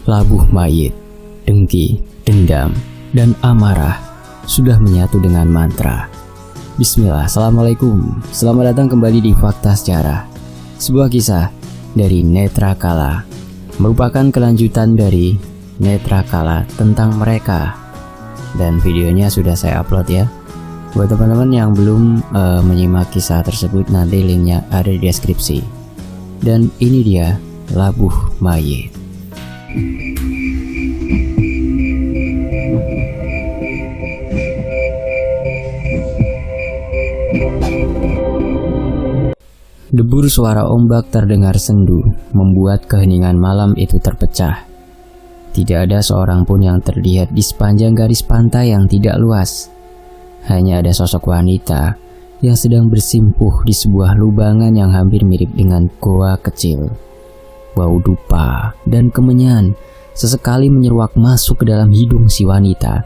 Labuh mayit, dengki, dendam, dan amarah sudah menyatu dengan mantra. Bismillah, Assalamualaikum. Selamat datang kembali di Fakta Sejarah. Sebuah kisah dari Netrakala, merupakan kelanjutan dari Netrakala tentang mereka. Dan videonya sudah saya upload ya. Buat teman-teman yang belum menyimak kisah tersebut, nanti linknya ada di deskripsi. Dan ini dia Labuh Mayit. Debur suara ombak terdengar sendu, membuat keheningan malam itu terpecah. Tidak ada seorang pun yang terlihat di sepanjang garis pantai yang tidak luas. Hanya ada sosok wanita yang sedang bersimpuh di sebuah lubangan yang hampir mirip dengan goa kecil. Bau dupa dan kemenyan sesekali menyeruak masuk ke dalam hidung si wanita.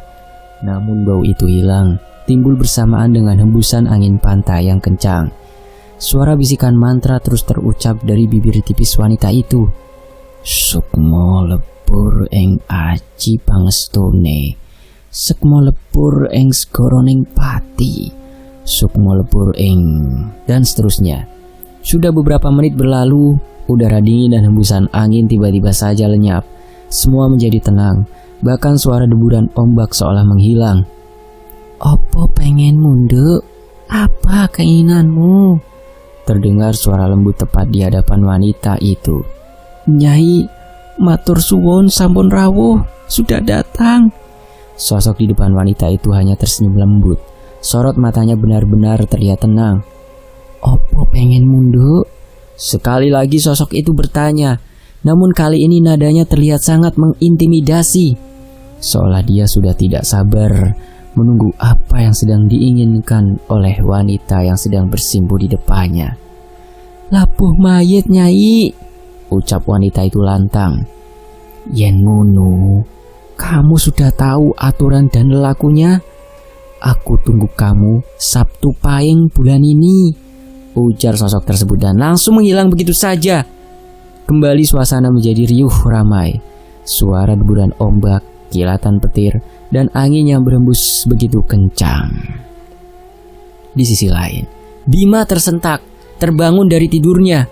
Namun bau itu hilang, timbul bersamaan dengan hembusan angin pantai yang kencang. Suara bisikan mantra terus terucap dari bibir tipis wanita itu. Sukmo lepur ing aji pangestune, sukmo lepur ing segoroning pati, sukmo lepur ing, dan seterusnya. Sudah beberapa menit berlalu, udara dingin dan hembusan angin tiba-tiba saja lenyap. Semua menjadi tenang, bahkan suara deburan ombak seolah menghilang. Opo pengen munduk? Apa keinginanmu? Terdengar suara lembut tepat di hadapan wanita itu. Nyai, matur suwun sampun rawuh, sudah datang. Sosok di depan wanita itu hanya tersenyum lembut. Sorot matanya benar-benar terlihat tenang. Opo pengen munduk? Sekali lagi sosok itu bertanya, namun kali ini nadanya terlihat sangat mengintimidasi. Seolah dia sudah tidak sabar menunggu apa yang sedang diinginkan oleh wanita yang sedang bersimpuh di depannya. Labuh mayit, Nyai, ucap wanita itu lantang. Yen ngono, kamu sudah tahu aturan dan lelakunya. Aku tunggu kamu Sabtu Pahing bulan ini, ujar sosok tersebut dan langsung menghilang begitu saja. Kembali suasana menjadi riuh ramai. Suara deburan ombak, kilatan petir, dan angin yang berhembus begitu kencang. Di sisi lain, Bima tersentak, terbangun dari tidurnya.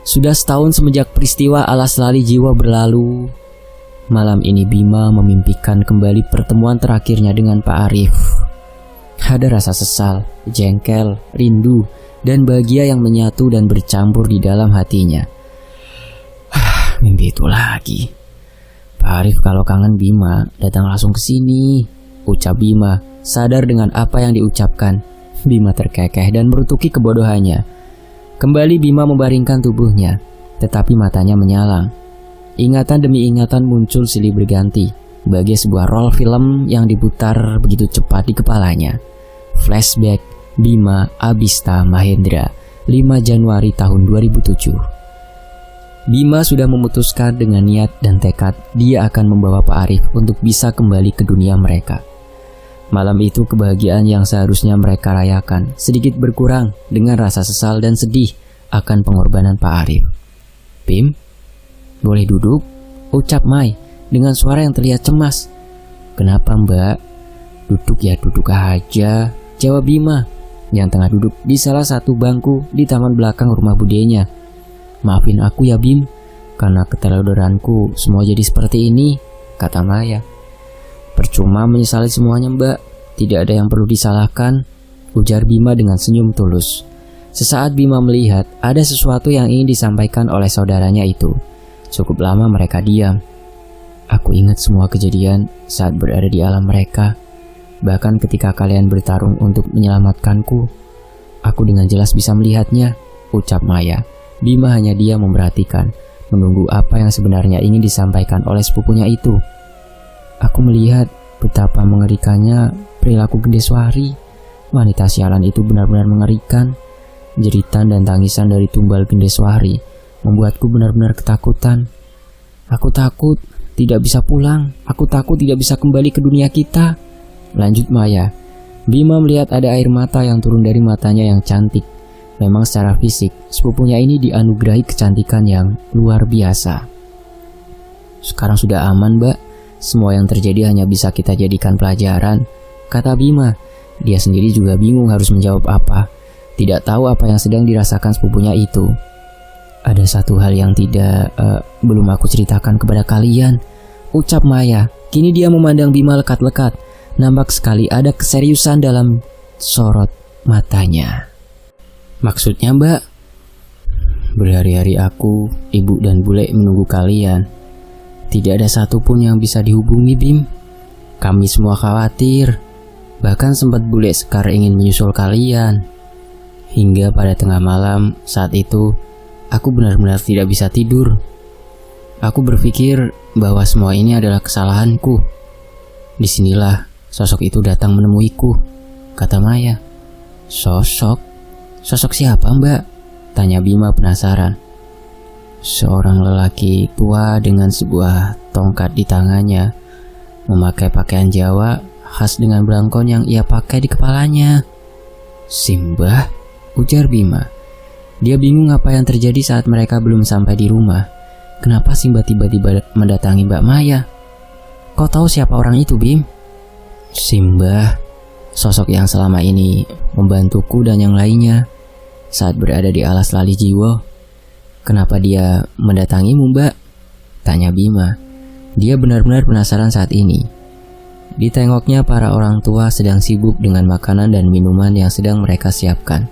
Sudah setahun semenjak peristiwa alas lali jiwa berlalu. Malam ini Bima memimpikan kembali pertemuan terakhirnya dengan Pak Arif. Ada rasa sesal, jengkel, rindu, dan bahagia yang menyatu dan bercampur di dalam hatinya. Mimpi itu lagi. Pak Arif kalau kangen Bima datang langsung ke sini, ucap Bima, sadar dengan apa yang diucapkan. Bima terkekeh dan merutuki kebodohannya. Kembali Bima membaringkan tubuhnya, tetapi matanya menyalang. Ingatan demi ingatan muncul silih berganti, bagai sebuah roll film yang diputar begitu cepat di kepalanya. Flashback Bima Abista Mahendra, 5 Januari tahun 2007. Bima sudah memutuskan dengan niat dan tekad dia akan membawa Pak Arif untuk bisa kembali ke dunia mereka. Malam itu kebahagiaan yang seharusnya mereka rayakan sedikit berkurang dengan rasa sesal dan sedih akan pengorbanan Pak Arif. Bim, boleh duduk? Ucap Mai dengan suara yang terlihat cemas. Kenapa Mbak? Duduk ya duduk aja, jawab Bima yang tengah duduk di salah satu bangku di taman belakang rumah budenya. Maafin aku ya Bim, karena keteledoranku semua jadi seperti ini, kata Maya. Percuma menyesali semuanya Mbak, tidak ada yang perlu disalahkan, ujar Bima dengan senyum tulus. Sesaat Bima melihat ada sesuatu yang ingin disampaikan oleh saudaranya itu. Cukup lama mereka diam. Aku ingat semua kejadian saat berada di alam mereka. Bahkan ketika kalian bertarung untuk menyelamatkanku, aku dengan jelas bisa melihatnya, ucap Maya. Bima hanya diam memperhatikan, menunggu apa yang sebenarnya ingin disampaikan oleh sepupunya itu. Aku melihat betapa mengerikannya perilaku Gendeswari. Wanita sialan itu benar-benar mengerikan. Jeritan dan tangisan dari tumbal Gendeswari membuatku benar-benar ketakutan. Aku takut tidak bisa pulang. Aku takut tidak bisa kembali ke dunia kita, lanjut Maya. Bima melihat ada air mata yang turun dari matanya yang cantik. Memang secara fisik, sepupunya ini dianugerahi kecantikan yang luar biasa. Sekarang sudah aman, Mbak. Semua yang terjadi hanya bisa kita jadikan pelajaran, kata Bima. Dia sendiri juga bingung harus menjawab apa. Tidak tahu apa yang sedang dirasakan sepupunya itu. Ada satu hal yang belum aku ceritakan kepada kalian, ucap Maya. Kini dia memandang Bima lekat-lekat. Nampak sekali ada keseriusan dalam sorot matanya. Maksudnya, Mbak? Berhari-hari aku, ibu dan bule menunggu kalian. Tidak ada satupun yang bisa dihubungi, Bim. Kami semua khawatir. Bahkan sempat bule Sekar ingin menyusul kalian. Hingga pada tengah malam saat itu, aku benar-benar tidak bisa tidur. Aku berpikir bahwa semua ini adalah kesalahanku. Disinilah sosok itu datang menemuiku, kata Maya. Sosok? Sosok siapa, Mbak? Tanya Bima penasaran. Seorang lelaki tua dengan sebuah tongkat di tangannya, memakai pakaian Jawa khas dengan belangkon yang ia pakai di kepalanya. Simbah, ujar Bima. Dia bingung apa yang terjadi saat mereka belum sampai di rumah. Kenapa Simbah tiba-tiba mendatangi Mbak Maya? Kau tahu siapa orang itu, Bim? Simbah, sosok yang selama ini membantuku dan yang lainnya saat berada di alas Lali Jiwo. Kenapa dia mendatangimu, Mbak? Tanya Bima. Dia benar-benar penasaran saat ini. Ditengoknya para orang tua sedang sibuk dengan makanan dan minuman yang sedang mereka siapkan.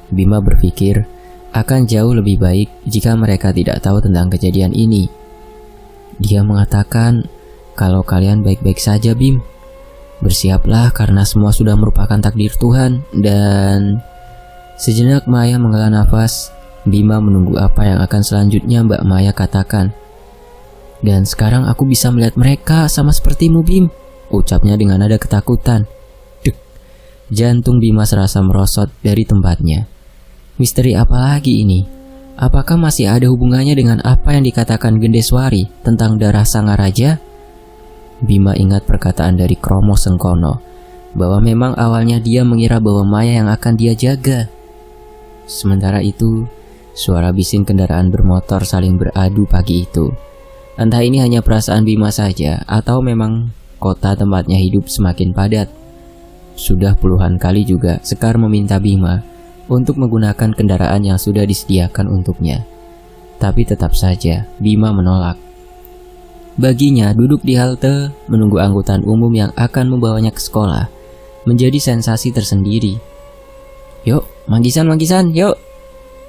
Bima berpikir akan jauh lebih baik jika mereka tidak tahu tentang kejadian ini. Dia mengatakan, kalau kalian baik-baik saja, Bim. Bersiaplah karena semua sudah merupakan takdir Tuhan. Dan sejenak Maya menghela nafas. Bima menunggu apa yang akan selanjutnya Mbak Maya katakan. Dan sekarang aku bisa melihat mereka sama sepertimu, Bim, ucapnya dengan nada ketakutan. Dek, jantung Bima serasa merosot dari tempatnya. Misteri apa lagi ini? Apakah masih ada hubungannya dengan apa yang dikatakan Gendeswari tentang darah Sangaraja? Bima ingat perkataan dari Kromo Sengkono, bahwa memang awalnya dia mengira bahwa Maya yang akan dia jaga. Sementara itu, suara bising kendaraan bermotor saling beradu pagi itu. Entah ini hanya perasaan Bima saja atau memang kota tempatnya hidup semakin padat. Sudah puluhan kali juga Sekar meminta Bima untuk menggunakan kendaraan yang sudah disediakan untuknya. Tapi tetap saja Bima menolak. Baginya duduk di halte menunggu angkutan umum yang akan membawanya ke sekolah menjadi sensasi tersendiri. Yuk, manggisan, yuk,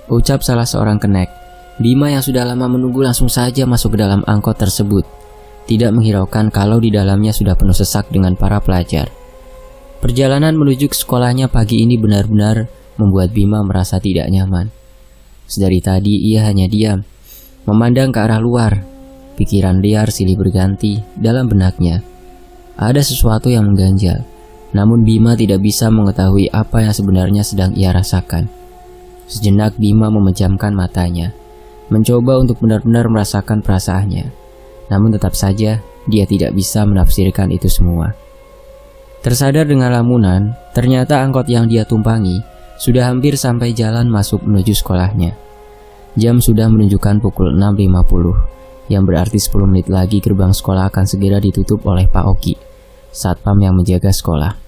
ucap salah seorang kenek. Bima yang sudah lama menunggu langsung saja masuk ke dalam angkot tersebut, tidak menghiraukan kalau di dalamnya sudah penuh sesak dengan para pelajar. Perjalanan menuju ke sekolahnya pagi ini benar-benar membuat Bima merasa tidak nyaman. Sedari tadi ia hanya diam, memandang ke arah luar. Pikiran liar silih berganti dalam benaknya. Ada sesuatu yang mengganjal, namun Bima tidak bisa mengetahui apa yang sebenarnya sedang ia rasakan. Sejenak Bima memejamkan matanya, mencoba untuk benar-benar merasakan perasaannya. Namun tetap saja dia tidak bisa menafsirkan itu semua. Tersadar dengan lamunan, ternyata angkot yang dia tumpangi sudah hampir sampai jalan masuk menuju sekolahnya. Jam sudah menunjukkan pukul 6.50, yang berarti 10 menit lagi gerbang sekolah akan segera ditutup oleh Pak Oki, satpam yang menjaga sekolah.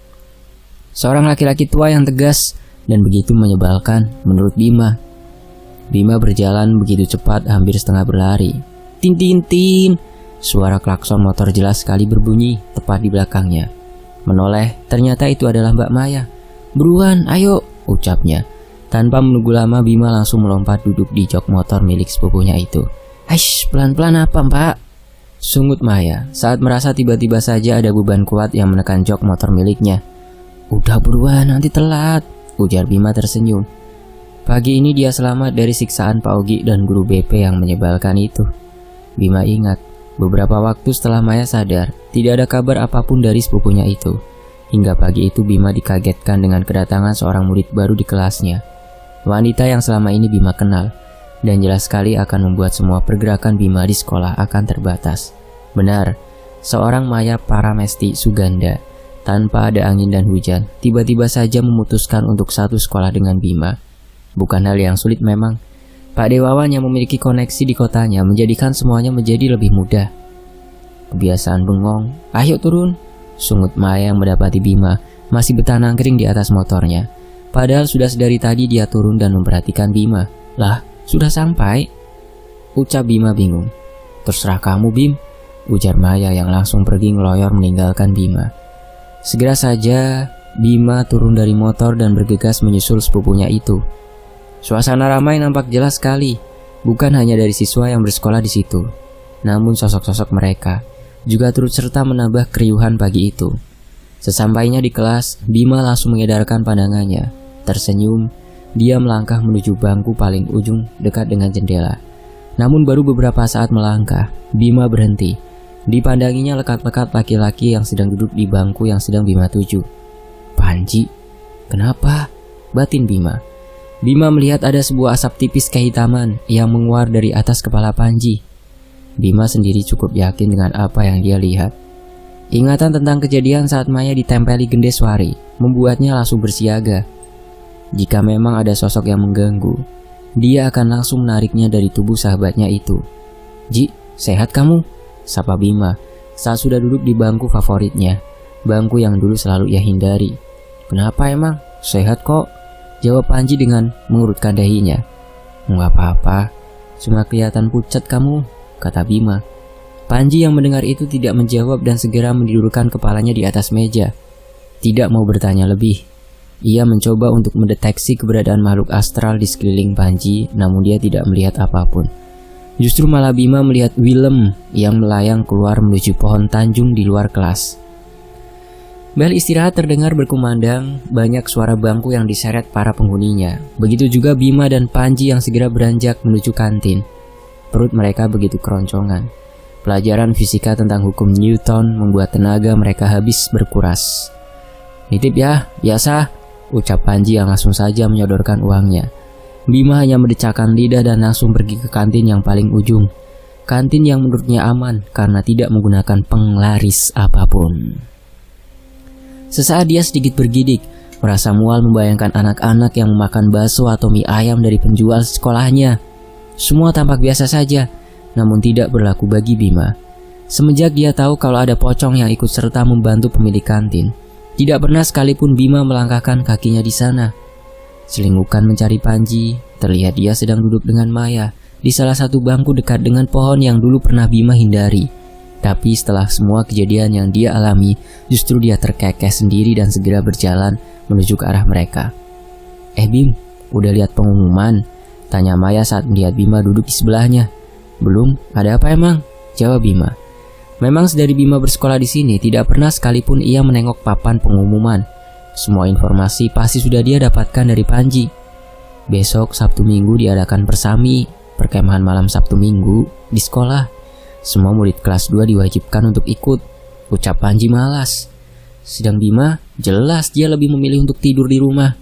Seorang laki-laki tua yang tegas dan begitu menyebalkan menurut Bima. Bima berjalan begitu cepat hampir setengah berlari. Tin tin tin, suara klakson motor jelas sekali berbunyi tepat di belakangnya. Menoleh, ternyata itu adalah Mbak Maya. Buruan, ayo, ucapnya. Tanpa menunggu lama Bima langsung melompat duduk di jok motor milik sepupunya itu. Aish, pelan-pelan apa, Mbak? Sungut Maya saat merasa tiba-tiba saja ada beban kuat yang menekan jok motor miliknya. Udah buruan, nanti telat, ujar Bima tersenyum. Pagi ini dia selamat dari siksaan Pak Ogi dan guru BP yang menyebalkan itu. Bima ingat, beberapa waktu setelah Maya sadar, tidak ada kabar apapun dari sepupunya itu. Hingga pagi itu Bima dikagetkan dengan kedatangan seorang murid baru di kelasnya. Wanita yang selama ini Bima kenal, dan jelas sekali akan membuat semua pergerakan Bima di sekolah akan terbatas. Benar, seorang Maya Paramesti Suganda, tanpa ada angin dan hujan, tiba-tiba saja memutuskan untuk satu sekolah dengan Bima. Bukan hal yang sulit memang, Pak Dewawan yang memiliki koneksi di kotanya menjadikan semuanya menjadi lebih mudah. Kebiasaan bengong, ayo turun, sungut Maya yang mendapati Bima masih betah nangkring di atas motornya. Padahal sudah sedari tadi dia turun dan memperhatikan Bima. Lah, sudah sampai? Ucap Bima bingung. Terserah kamu Bim, ujar Maya yang langsung pergi ngeloyor meninggalkan Bima. Segera saja Bima turun dari motor dan bergegas menyusul sepupunya itu. Suasana ramai nampak jelas sekali, bukan hanya dari siswa yang bersekolah di situ, namun sosok-sosok mereka juga turut serta menambah keriuhan pagi itu. Sesampainya di kelas, Bima langsung mengedarkan pandangannya. Tersenyum, dia melangkah menuju bangku paling ujung dekat dengan jendela. Namun baru beberapa saat melangkah, Bima berhenti. Dipandanginya lekat-lekat laki-laki yang sedang duduk di bangku yang sedang Bima tuju. Panji, kenapa? Batin Bima. Bima melihat ada sebuah asap tipis kehitaman yang menguar dari atas kepala Panji. Bima sendiri cukup yakin dengan apa yang dia lihat. Ingatan tentang kejadian saat Maya ditempeli Gendeswari membuatnya langsung bersiaga. Jika memang ada sosok yang mengganggu, dia akan langsung menariknya dari tubuh sahabatnya itu. Ji, sehat kamu? Sapa Bima saat sudah duduk di bangku favoritnya, bangku yang dulu selalu ia hindari. Kenapa emang? Sehat kok, jawab Panji dengan mengurutkan dahinya. Nggak apa-apa, cuma kelihatan pucat kamu, kata Bima. Panji yang mendengar itu tidak menjawab dan segera mendudukkan kepalanya di atas meja. Tidak mau bertanya lebih, ia mencoba untuk mendeteksi keberadaan makhluk astral di sekeliling Panji, namun dia tidak melihat apapun. Justru malah Bima melihat Willem yang melayang keluar menuju pohon tanjung di luar kelas. Bel istirahat terdengar berkumandang, banyak suara bangku yang diseret para penghuninya. Begitu juga Bima dan Panji yang segera beranjak menuju kantin. Perut mereka begitu keroncongan. Pelajaran fisika tentang hukum Newton membuat tenaga mereka habis berkuras. Nitip ya, biasa, ucap Panji yang langsung saja menyodorkan uangnya. Bima hanya mendecakkan lidah dan langsung pergi ke kantin yang paling ujung. Kantin yang menurutnya aman karena tidak menggunakan penglaris apapun. Sesaat dia sedikit bergidik, merasa mual membayangkan anak-anak yang memakan bakso atau mie ayam dari penjual sekolahnya. Semua tampak biasa saja, namun tidak berlaku bagi Bima. Semenjak dia tahu kalau ada pocong yang ikut serta membantu pemilik kantin, tidak pernah sekalipun Bima melangkahkan kakinya di sana. Selingukan mencari Panji, terlihat dia sedang duduk dengan Maya di salah satu bangku dekat dengan pohon yang dulu pernah Bima hindari. Tapi setelah semua kejadian yang dia alami, justru dia terkekeh sendiri dan segera berjalan menuju ke arah mereka. Bim, udah lihat pengumuman? Tanya Maya saat melihat Bima duduk di sebelahnya. Belum, ada apa emang? Jawab Bima. Memang sedari Bima bersekolah di sini, tidak pernah sekalipun ia menengok papan pengumuman. Semua informasi pasti sudah dia dapatkan dari Panji. Besok Sabtu Minggu diadakan persami, perkemahan malam Sabtu Minggu, di sekolah. Semua murid kelas 2 diwajibkan untuk ikut, ucap Panji malas. Sedang Bima, jelas dia lebih memilih untuk tidur di rumah.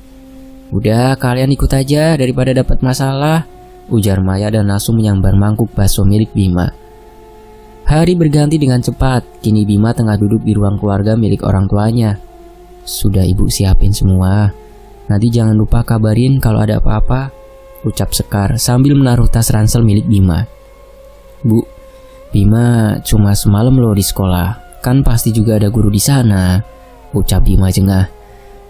Udah, kalian ikut aja daripada dapat masalah, ujar Maya dan langsung menyambar mangkuk bakso milik Bima. Hari berganti dengan cepat, kini Bima tengah duduk di ruang keluarga milik orang tuanya. Sudah ibu siapin semua, nanti jangan lupa kabarin kalau ada apa-apa, ucap Sekar sambil menaruh tas ransel milik Bima. Bu, Bima cuma semalam loh di sekolah, kan pasti juga ada guru di sana, ucap Bima jengah.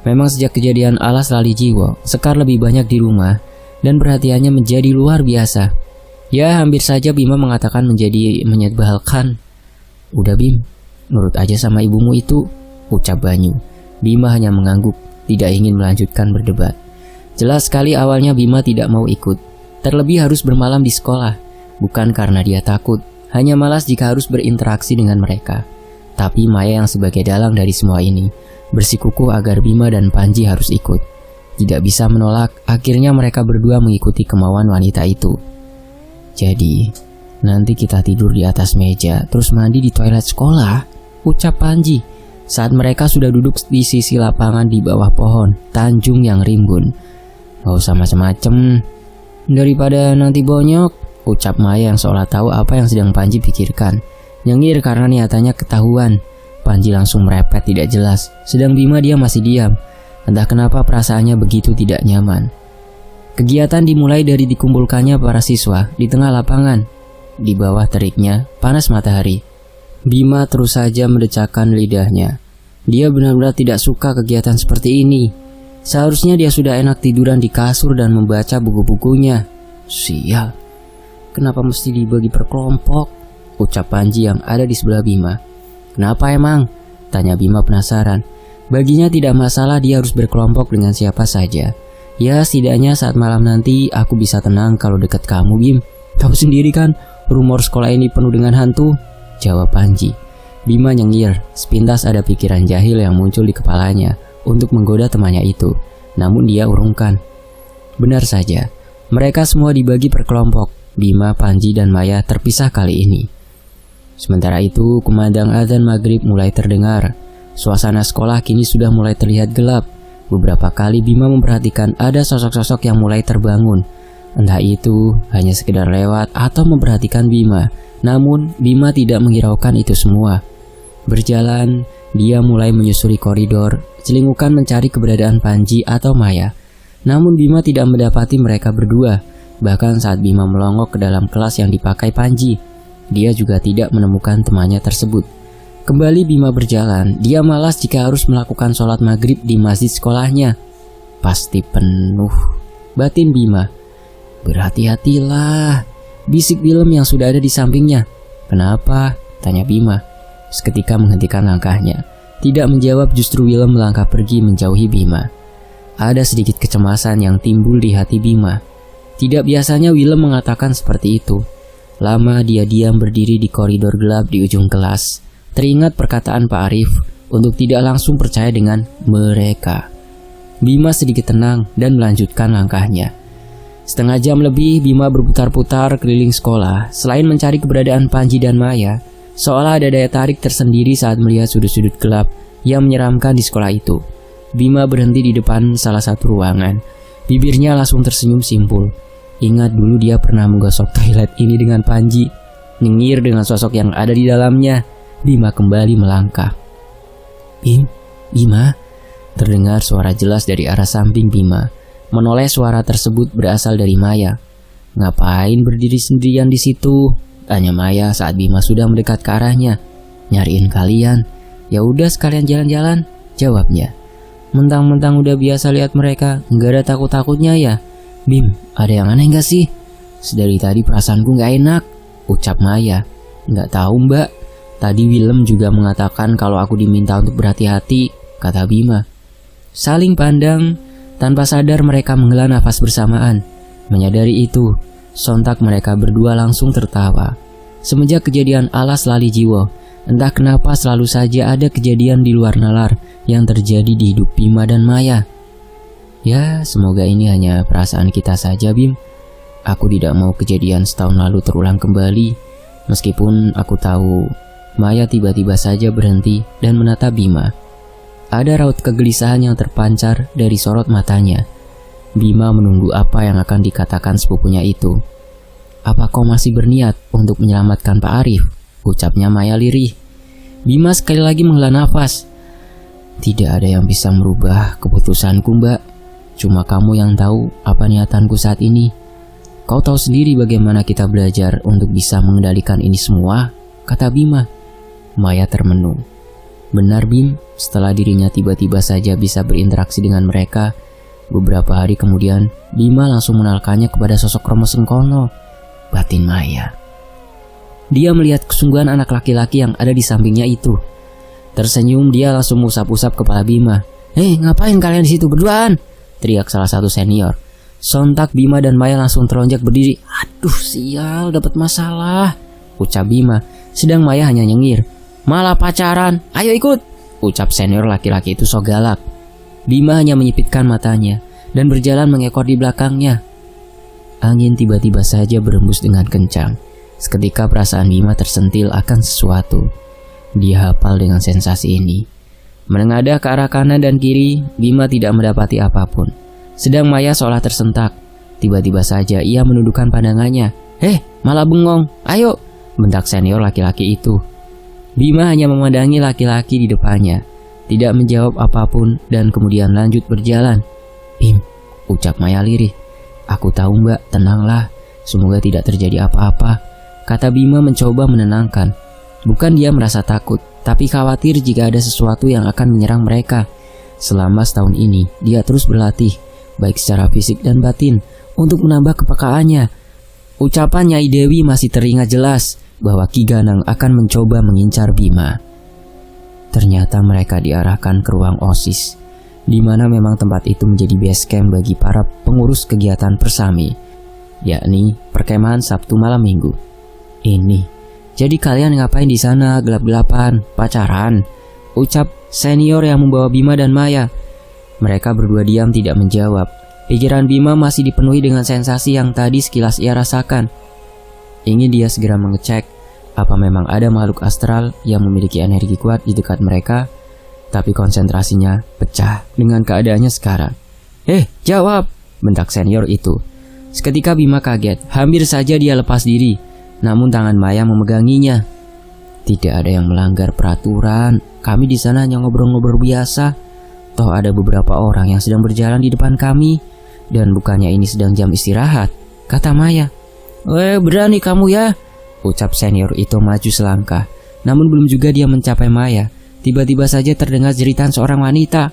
Memang sejak kejadian Alas Lali Jiwo, Sekar lebih banyak di rumah dan perhatiannya menjadi luar biasa. Ya hampir saja Bima mengatakan menjadi menyebalkan. Udah Bim, nurut aja sama ibumu itu, ucap Banyu. Bima hanya mengangguk, tidak ingin melanjutkan berdebat. Jelas sekali awalnya Bima tidak mau ikut, terlebih harus bermalam di sekolah. Bukan karena dia takut, hanya malas jika harus berinteraksi dengan mereka. Tapi Maya yang sebagai dalang dari semua ini bersikukuh agar Bima dan Panji harus ikut. Tidak bisa menolak, akhirnya mereka berdua mengikuti kemauan wanita itu. Jadi, nanti kita tidur di atas meja, terus mandi di toilet sekolah, ucap Panji saat mereka sudah duduk di sisi lapangan di bawah pohon tanjung yang rimbun. Gak usah macem-macem, daripada nanti bonyok, ucap Maya yang seolah tahu apa yang sedang Panji pikirkan. Nyengir karena niatannya ketahuan. Panji langsung merepet tidak jelas, sedang Bima dia masih diam. Entah kenapa perasaannya begitu tidak nyaman. Kegiatan dimulai dari dikumpulkannya para siswa di tengah lapangan. Di bawah teriknya panas matahari, Bima terus saja mendecakkan lidahnya. Dia benar-benar tidak suka kegiatan seperti ini. Seharusnya dia sudah enak tiduran di kasur dan membaca buku-bukunya. Sial, kenapa mesti dibagi per kelompok? Ucap Panji yang ada di sebelah Bima. Kenapa emang? Tanya Bima penasaran. Baginya tidak masalah dia harus berkelompok dengan siapa saja. Ya setidaknya saat malam nanti aku bisa tenang kalau dekat kamu, Bim. Tahu sendiri kan, rumor sekolah ini penuh dengan hantu, jawab Panji. Bima nyengir, sepintas ada pikiran jahil yang muncul di kepalanya untuk menggoda temannya itu. Namun dia urungkan. Benar saja, mereka semua dibagi per kelompok. Bima, Panji, dan Maya terpisah kali ini. Sementara itu, kumandang azan maghrib mulai terdengar. Suasana sekolah kini sudah mulai terlihat gelap. Beberapa kali Bima memperhatikan ada sosok-sosok yang mulai terbangun. Entah itu hanya sekedar lewat atau memperhatikan Bima. Namun Bima tidak menghiraukan itu semua. Berjalan, dia mulai menyusuri koridor, celingukan mencari keberadaan Panji atau Maya. Namun Bima tidak mendapati mereka berdua. Bahkan saat Bima melongok ke dalam kelas yang dipakai Panji, dia juga tidak menemukan temannya tersebut. Kembali Bima berjalan, dia malas jika harus melakukan sholat maghrib di masjid sekolahnya. Pasti penuh, batin Bima. Berhati-hatilah, bisik Willem yang sudah ada di sampingnya. Kenapa? Tanya Bima. Seketika menghentikan langkahnya. Tidak menjawab, justru Willem melangkah pergi menjauhi Bima. Ada sedikit kecemasan yang timbul di hati Bima. Tidak biasanya Willem mengatakan seperti itu. Lama dia diam berdiri di koridor gelap di ujung kelas. Teringat perkataan Pak Arif untuk tidak langsung percaya dengan mereka. Bima sedikit tenang dan melanjutkan langkahnya. Setengah jam lebih Bima berputar-putar keliling sekolah. Selain mencari keberadaan Panji dan Maya, seolah ada daya tarik tersendiri saat melihat sudut-sudut gelap yang menyeramkan di sekolah itu. Bima berhenti di depan salah satu ruangan. Bibirnya langsung tersenyum simpul. Ingat dulu dia pernah menggosok toilet ini dengan Panji. Nyengir dengan sosok yang ada di dalamnya. Bima kembali melangkah. Bima, terdengar suara jelas dari arah samping Bima. Menoleh suara tersebut berasal dari Maya. Ngapain berdiri sendirian di situ? Tanya Maya saat Bima sudah mendekat ke arahnya. Nyariin kalian. Ya udah sekalian jalan-jalan, jawabnya. Mentang-mentang udah biasa lihat mereka, nggak ada takut-takutnya ya. Bim, ada yang aneh nggak sih? Sedari tadi perasaanku nggak enak, ucap Maya. Nggak tahu mbak. Tadi Willem juga mengatakan kalau aku diminta untuk berhati-hati, kata Bima. Saling pandang, tanpa sadar mereka menghela nafas bersamaan. Menyadari itu, sontak mereka berdua langsung tertawa. Semenjak kejadian Alas Lali Jiwo, entah kenapa selalu saja ada kejadian di luar nalar yang terjadi di hidup Bima dan Maya. Ya, semoga ini hanya perasaan kita saja, Bim. Aku tidak mau kejadian setahun lalu terulang kembali. Meskipun aku tahu Maya tiba-tiba saja berhenti dan menatap Bima. Ada raut kegelisahan yang terpancar dari sorot matanya. Bima menunggu apa yang akan dikatakan sepupunya itu. Apa kau masih berniat untuk menyelamatkan Pak Arif? Ucapnya Maya lirih. Bima sekali lagi menghela nafas. Tidak ada yang bisa merubah keputusanku, mbak. Cuma kamu yang tahu apa niatanku saat ini. Kau tahu sendiri bagaimana kita belajar untuk bisa mengendalikan ini semua, kata Bima. Maya termenung. Benar Bim, setelah dirinya tiba-tiba saja bisa berinteraksi dengan mereka, beberapa hari kemudian Bima langsung mengenalkannya kepada sosok Romo Sengkono, batin Maya. Dia melihat kesungguhan anak laki-laki yang ada di sampingnya itu. Tersenyum dia langsung usap-usap kepala Bima. Ngapain kalian di situ berduaan? Teriak salah satu senior. Sontak Bima dan Maya langsung teronjak berdiri. Aduh sial, dapat masalah, ucap Bima. Sedang Maya hanya nyengir. Malah pacaran, ayo ikut, ucap senior laki-laki itu sok galak. Bima hanya menyipitkan matanya dan berjalan mengekor di belakangnya. Angin tiba-tiba saja berembus dengan kencang. Seketika perasaan Bima tersentil akan sesuatu. Dia hafal dengan sensasi ini. Menengadah ke arah kanan dan kiri, Bima tidak mendapati apapun. Sedang Maya seolah tersentak. Tiba-tiba saja ia menundukkan pandangannya. Malah bengong, ayo, bentak senior laki-laki itu. Bima hanya memandangi laki-laki di depannya, tidak menjawab apapun dan kemudian lanjut berjalan. Bim, ucap Maya lirih. Aku tahu Mbak, tenanglah. Semoga tidak terjadi apa-apa, kata Bima mencoba menenangkan. Bukan dia merasa takut, tapi khawatir jika ada sesuatu yang akan menyerang mereka. Selama setahun ini, dia terus berlatih, baik secara fisik dan batin, untuk menambah kepekaannya. Ucapan Nyai Dewi masih teringat jelas bahwa Ki Ganang akan mencoba mengincar Bima. Ternyata mereka diarahkan ke ruang OSIS, di mana memang tempat itu menjadi base camp bagi para pengurus kegiatan Persami, yakni perkemahan Sabtu malam Minggu. Ini, jadi kalian ngapain di sana gelap-gelapan, pacaran? Ucap senior yang membawa Bima dan Maya. Mereka berdua diam tidak menjawab. Pikiran Bima masih dipenuhi dengan sensasi yang tadi sekilas ia rasakan. Ingin dia segera mengecek apa memang ada makhluk astral yang memiliki energi kuat di dekat mereka. Tapi konsentrasinya pecah dengan keadaannya sekarang. Jawab, bentak senior itu. Seketika Bima kaget, hampir saja dia lepas diri. Namun tangan Maya memeganginya. Tidak ada yang melanggar peraturan. Kami di sana hanya ngobrol-ngobrol biasa. Toh ada beberapa orang yang sedang berjalan di depan kami. Dan bukannya ini sedang jam istirahat, kata Maya. Berani kamu ya, ucap senior itu maju selangkah. Namun belum juga dia mencapai Maya, tiba-tiba saja terdengar jeritan seorang wanita.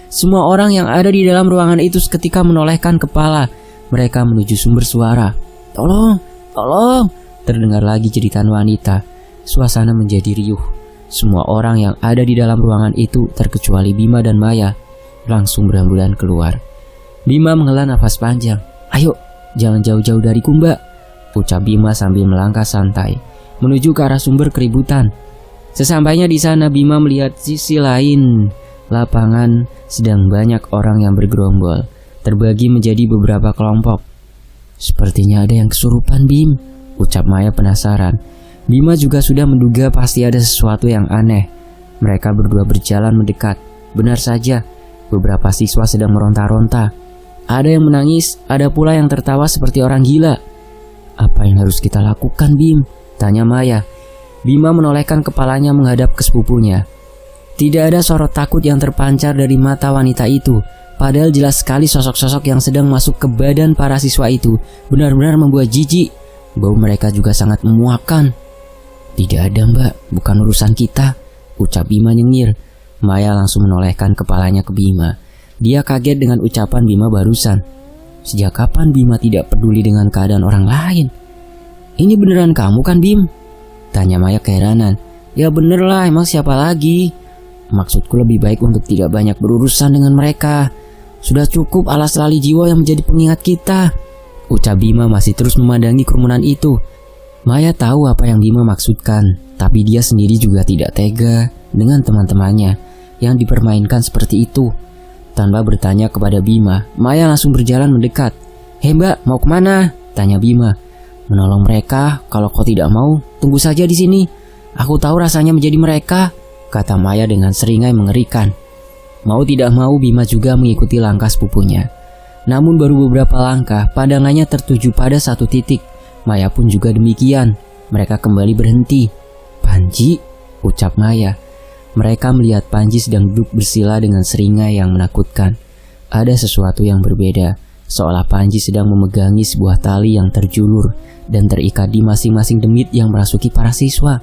Semua orang yang ada di dalam ruangan itu seketika menolehkan kepala. Mereka menuju sumber suara. Tolong, tolong, terdengar lagi jeritan wanita. Suasana menjadi riuh. Semua orang yang ada di dalam ruangan itu, terkecuali Bima dan Maya, langsung berambulan keluar. Bima menghela nafas panjang. Ayo, jangan jauh-jauh dariku Mbak, ucap Bima sambil melangkah santai menuju ke arah sumber keributan. Sesampainya di sana, Bima melihat sisi lain lapangan sedang banyak orang yang bergerombol, terbagi menjadi beberapa kelompok. Sepertinya ada yang kesurupan, Bim, ucap Maya penasaran. Bima juga sudah menduga pasti ada sesuatu yang aneh. Mereka berdua berjalan mendekat. Benar saja, beberapa siswa sedang meronta-ronta. Ada yang menangis, ada pula yang tertawa seperti orang gila. Apa yang harus kita lakukan, Bim? Tanya Maya. Bima menolehkan kepalanya menghadap ke sepupunya. Tidak ada sorot takut yang terpancar dari mata wanita itu. Padahal jelas sekali sosok-sosok yang sedang masuk ke badan para siswa itu benar-benar membuat jijik. Bau mereka juga sangat memuakkan. Tidak ada Mbak, bukan urusan kita, ucap Bima nyengir. Maya langsung menolehkan kepalanya ke Bima. Dia kaget dengan ucapan Bima barusan. Sejak kapan Bima tidak peduli dengan keadaan orang lain? Ini beneran kamu kan, Bim? Tanya Maya keheranan. Ya bener lah, emang siapa lagi? Maksudku lebih baik untuk tidak banyak berurusan dengan mereka. Sudah cukup alas lali jiwa yang menjadi pengingat kita, ucap Bima masih terus memandangi kerumunan itu. Maya tahu apa yang Bima maksudkan, tapi dia sendiri juga tidak tega dengan teman-temannya yang dipermainkan seperti itu. Tanpa bertanya kepada Bima, Maya langsung berjalan mendekat. Mbak, mau kemana? Tanya Bima. Menolong mereka. Kalau kau tidak mau, tunggu saja di sini. Aku tahu rasanya menjadi mereka, kata Maya dengan seringai mengerikan. Mau tidak mau, Bima juga mengikuti langkah sepupunya. Namun baru beberapa langkah, pandangannya tertuju pada satu titik. Maya pun juga demikian. Mereka kembali berhenti. Panji, ucap Maya. Mereka melihat Panji sedang duduk bersila dengan seringai yang menakutkan. Ada sesuatu yang berbeda, seolah Panji sedang memegangi sebuah tali yang terjulur dan terikat di masing-masing demit yang merasuki para siswa.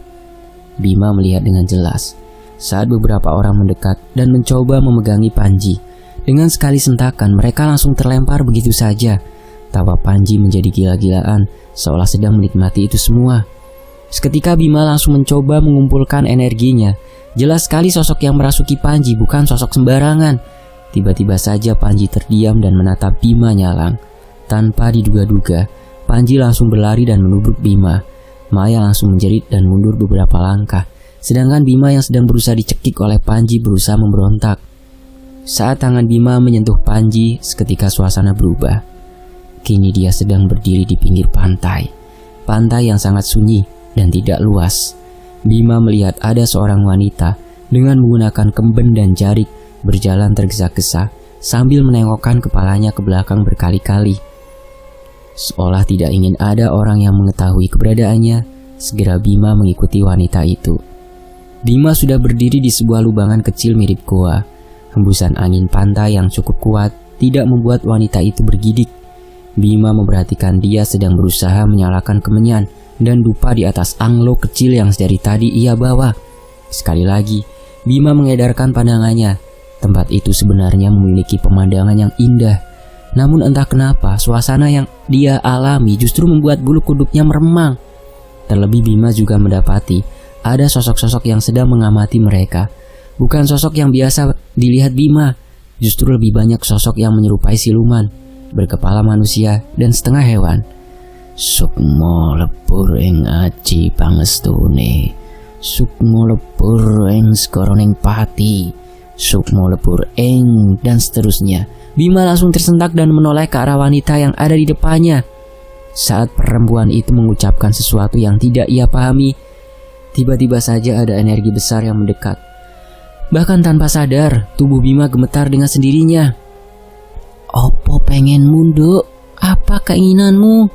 Bima melihat dengan jelas saat beberapa orang mendekat dan mencoba memegangi Panji. Dengan sekali sentakan, mereka langsung terlempar begitu saja. Tawa Panji menjadi gila-gilaan, seolah sedang menikmati itu semua. Seketika Bima langsung mencoba mengumpulkan energinya. Jelas sekali sosok yang merasuki Panji bukan sosok sembarangan. Tiba-tiba saja Panji terdiam dan menatap Bima nyalang. Tanpa diduga-duga, Panji langsung berlari dan menubruk Bima. Maya langsung menjerit dan mundur beberapa langkah. Sedangkan Bima yang sedang berusaha dicekik oleh Panji berusaha memberontak. Saat tangan Bima menyentuh Panji, seketika suasana berubah. Kini dia sedang berdiri di pinggir pantai. Pantai yang sangat sunyi dan tidak luas. Bima melihat ada seorang wanita dengan menggunakan kemben dan jarik berjalan tergesa-gesa sambil menengokkan kepalanya ke belakang berkali-kali. Seolah tidak ingin ada orang yang mengetahui keberadaannya, segera Bima mengikuti wanita itu. Bima sudah berdiri di sebuah lubangan kecil mirip goa. Hembusan angin pantai yang cukup kuat tidak membuat wanita itu bergidik. Bima memperhatikan dia sedang berusaha menyalakan kemenyan dan dupa di atas anglo kecil yang dari tadi ia bawa. Sekali lagi, Bima mengedarkan pandangannya. Tempat itu sebenarnya memiliki pemandangan yang indah. Namun entah kenapa suasana yang dia alami justru membuat bulu kuduknya meremang. Terlebih Bima juga mendapati ada sosok-sosok yang sedang mengamati mereka. Bukan sosok yang biasa dilihat Bima, justru lebih banyak sosok yang menyerupai siluman, berkepala manusia dan setengah hewan. Sukmo lepur ing aji pangestune, sukmo lepur ing skoroning pati, sukmo lepur ing, dan seterusnya. Bima langsung tersentak dan menoleh ke arah wanita yang ada di depannya. Saat perempuan itu mengucapkan sesuatu yang tidak ia pahami, tiba-tiba saja ada energi besar yang mendekat. Bahkan tanpa sadar, tubuh Bima gemetar dengan sendirinya. "Opo pengenmu, Nduk? Apa keinginanmu?"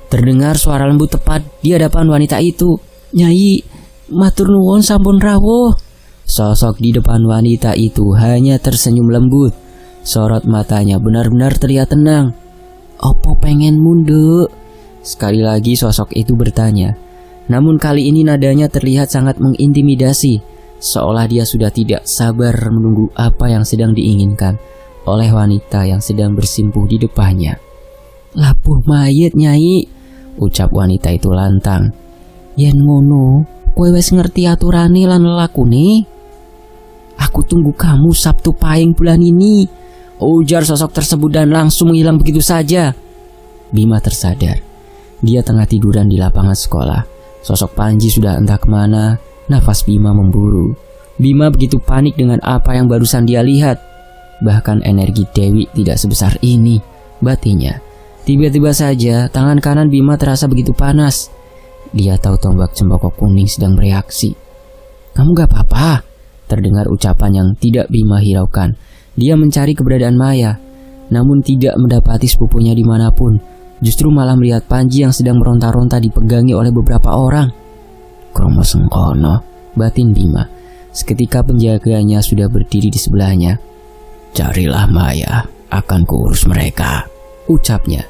Terdengar suara lembut tepat di hadapan wanita itu. "Nyai, matur nuwun sampun rawuh." Sosok di depan wanita itu hanya tersenyum lembut. Sorot matanya benar-benar terlihat tenang. "Opo pengenmu, Nduk?" Sekali lagi sosok itu bertanya. Namun kali ini nadanya terlihat sangat mengintimidasi, seolah dia sudah tidak sabar menunggu apa yang sedang diinginkan oleh wanita yang sedang bersimpuh di depannya. "Lapuh mayit, Nyai," ucap wanita itu lantang. "Yen ngono, kowe wis ngerti aturane lan lelakune. Aku tunggu kamu Sabtu Pahing bulan ini," ujar sosok tersebut dan langsung menghilang begitu saja. Bima tersadar. Dia tengah tiduran di lapangan sekolah. Sosok Panji sudah entah kemana. Nafas Bima memburu. Bima begitu panik dengan apa yang barusan dia lihat. Bahkan energi Dewi tidak sebesar ini, batinnya. Tiba-tiba saja tangan kanan Bima terasa begitu panas. Dia tahu tombak cempaka kuning sedang bereaksi. "Kamu gak apa-apa?" Terdengar ucapan yang tidak Bima hiraukan. Dia mencari keberadaan Maya, namun tidak mendapati sepupunya dimanapun. Justru malah melihat Panji yang sedang meronta-ronta dipegangi oleh beberapa orang. "Kromo Sengkono," batin Bima. Seketika penjaganya sudah berdiri di sebelahnya. "Carilah Maya, akan kuurus mereka," ucapnya.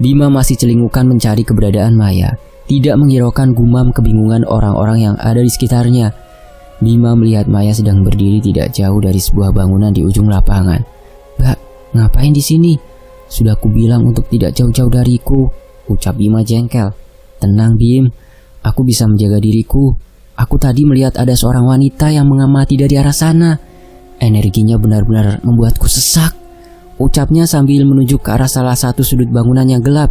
Bima masih celingukan mencari keberadaan Maya, tidak menghiraukan gumam kebingungan orang-orang yang ada di sekitarnya. Bima melihat Maya sedang berdiri tidak jauh dari sebuah bangunan di ujung lapangan. "Mbak, ngapain di sini? Sudah kubilang untuk tidak jauh-jauh dariku," ucap Bima jengkel. "Tenang Bim, aku bisa menjaga diriku. Aku tadi melihat ada seorang wanita yang mengamati dari arah sana. Energinya benar-benar membuatku sesak," ucapnya sambil menuju ke arah salah satu sudut bangunan yang gelap.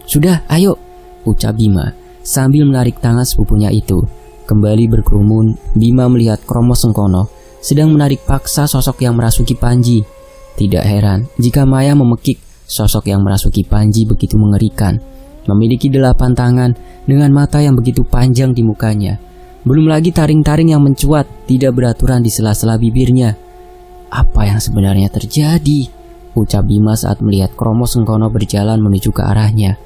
"Sudah, ayo," ucap Bima sambil menarik tangan sepupunya itu. Kembali berkerumun, Bima melihat Kromo Sengkono sedang menarik paksa sosok yang merasuki Panji. Tidak heran jika Maya memekik. Sosok yang merasuki Panji begitu mengerikan, memiliki 8 tangan dengan mata yang begitu panjang di mukanya. Belum lagi taring-taring yang mencuat tidak beraturan di sela-sela bibirnya. "Apa yang sebenarnya terjadi?" ucap Bima saat melihat Kromo Sengkono berjalan menuju ke arahnya.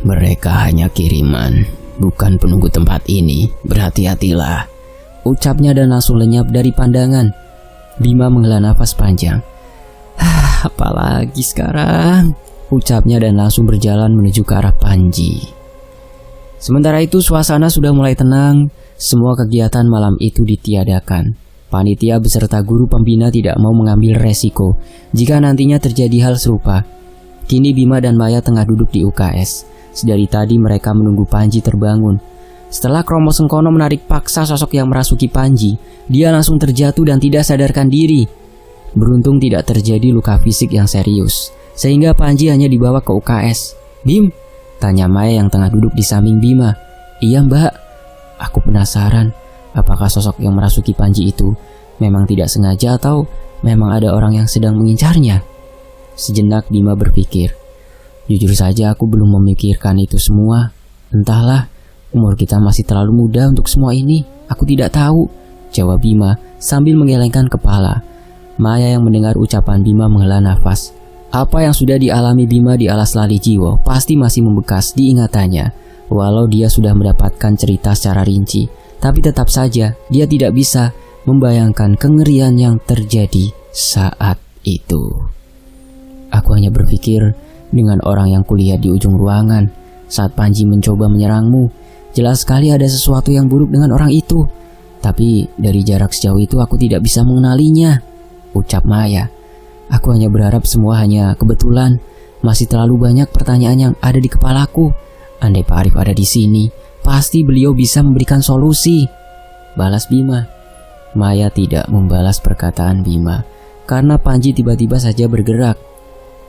"Mereka hanya kiriman, bukan penunggu tempat ini. Berhati-hatilah," ucapnya dan langsung lenyap dari pandangan. Bima menghela nafas panjang. "Apalagi sekarang?" ucapnya dan langsung berjalan menuju ke arah Panji. Sementara itu suasana sudah mulai tenang. Semua kegiatan malam itu ditiadakan. Panitia beserta guru pembina tidak mau mengambil resiko jika nantinya terjadi hal serupa. Kini Bima dan Maya tengah duduk di UKS. Sedari tadi mereka menunggu Panji terbangun. Setelah Kromo Sengkono menarik paksa sosok yang merasuki Panji, dia langsung terjatuh dan tidak sadarkan diri. Beruntung tidak terjadi luka fisik yang serius, sehingga Panji hanya dibawa ke UKS. "Bim?" tanya Maya yang tengah duduk di samping Bima. "Iya Mbak, aku penasaran apakah sosok yang merasuki Panji itu memang tidak sengaja atau memang ada orang yang sedang mengincarnya." Sejenak Bima berpikir. "Jujur saja aku belum memikirkan itu semua. Entahlah, umur kita masih terlalu muda untuk semua ini. Aku tidak tahu," jawab Bima sambil menggelengkan kepala. Maya yang mendengar ucapan Bima menghela nafas. Apa yang sudah dialami Bima di alas lali jiwa pasti masih membekas di ingatannya. Walau dia sudah mendapatkan cerita secara rinci, tapi tetap saja dia tidak bisa membayangkan kengerian yang terjadi saat itu. Aku hanya berpikir dengan orang yang kulihat di ujung ruangan saat Panji mencoba menyerangmu. Jelas sekali ada sesuatu yang buruk dengan orang itu. Tapi dari jarak sejauh itu aku tidak bisa mengenalinya, ucap Maya. Aku hanya berharap semua hanya kebetulan. Masih terlalu banyak pertanyaan yang ada di kepalaku. Andai Pak Arif ada di sini, pasti beliau bisa memberikan solusi, balas Bima. Maya tidak membalas perkataan Bima karena Panji tiba-tiba saja bergerak.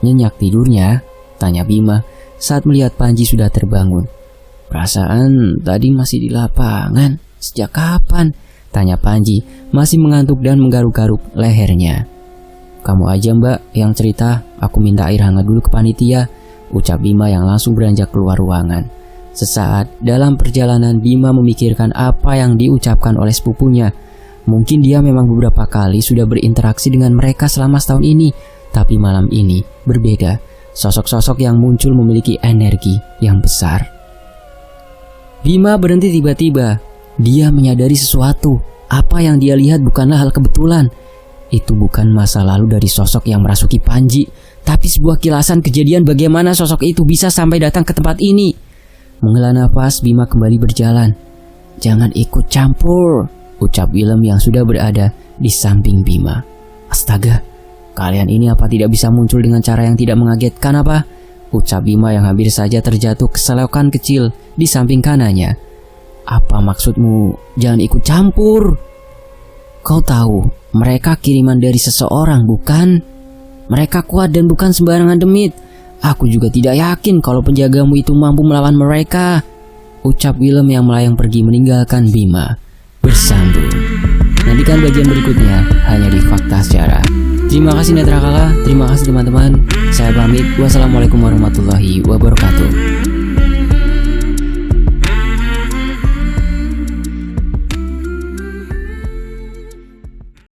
Nyenyak tidurnya? Tanya Bima saat melihat Panji sudah terbangun. Perasaan tadi masih di lapangan. Sejak kapan? Tanya Panji masih mengantuk dan menggaruk-garuk lehernya. Kamu aja Mbak yang cerita, aku minta air hangat dulu ke panitia, ucap Bima yang langsung beranjak keluar ruangan. Sesaat dalam perjalanan Bima memikirkan apa yang diucapkan oleh sepupunya. Mungkin dia memang beberapa kali sudah berinteraksi dengan mereka selama setahun ini, tapi malam ini berbeda. Sosok-sosok yang muncul memiliki energi yang besar. Bima berhenti tiba-tiba. Dia menyadari sesuatu. Apa yang dia lihat bukanlah hal kebetulan. Itu bukan masa lalu dari sosok yang merasuki Panji, tapi sebuah kilasan kejadian bagaimana sosok itu bisa sampai datang ke tempat ini. Menghela nafas, Bima kembali berjalan. Jangan ikut campur, ucap Willem yang sudah berada di samping Bima. Astaga, kalian ini apa tidak bisa muncul dengan cara yang tidak mengagetkan apa? Ucap Bima yang hampir saja terjatuh ke selokan kecil di samping kanannya. Apa maksudmu jangan ikut campur? Kau tahu, mereka kiriman dari seseorang bukan? Mereka kuat dan bukan sembarangan demit. Aku juga tidak yakin kalau penjagamu itu mampu melawan mereka, ucap Willem yang melayang pergi meninggalkan Bima. Bersambung. Nantikan bagian berikutnya hanya di Fakta Sejarah. Terima kasih Netra Kala, terima kasih teman-teman. Saya pamit. Wassalamualaikum warahmatullahi wabarakatuh.